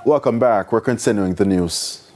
Welcome back. We're continuing the news.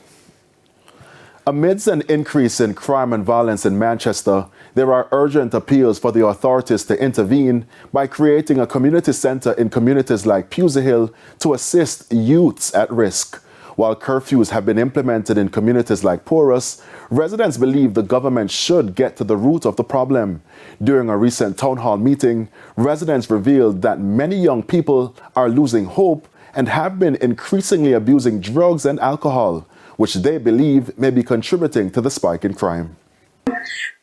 Amidst an increase in crime and violence in Manchester, there are urgent appeals for the authorities to intervene by creating a community centre in communities like Pewsey Hill to assist youths at risk. While curfews have been implemented in communities like Porus, residents believe the government should get to the root of the problem. During a recent town hall meeting, residents revealed that many young people are losing hope and have been increasingly abusing drugs and alcohol, which they believe may be contributing to the spike in crime.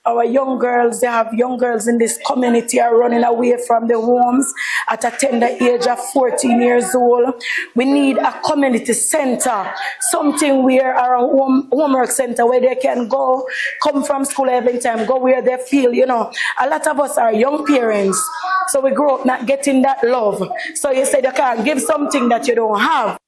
Our young girls, they have young girls in this community are running away from the homes at a tender age of 14 years old. We need a community center, something where our homework center where they can go, come from school every time, go where they feel, a lot of us are young parents, so we grow up not getting that love. So you said you can't give something that you don't have.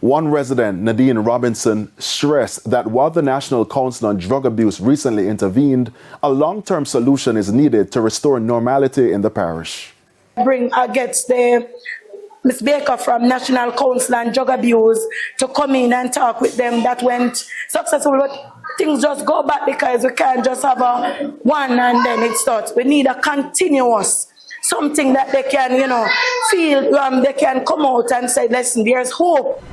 One resident, Nadine Robinson, stressed that while the National Council on Drug Abuse recently intervened, a long-term solution is needed to restore normality in the parish. Bring against the Ms. Baker from National Council on Drug Abuse to come in and talk with them. That went successful, but things just go back because we can't just have a one and then it starts. We need a continuous, something that they can, feel, they can come out and say, listen, there's hope.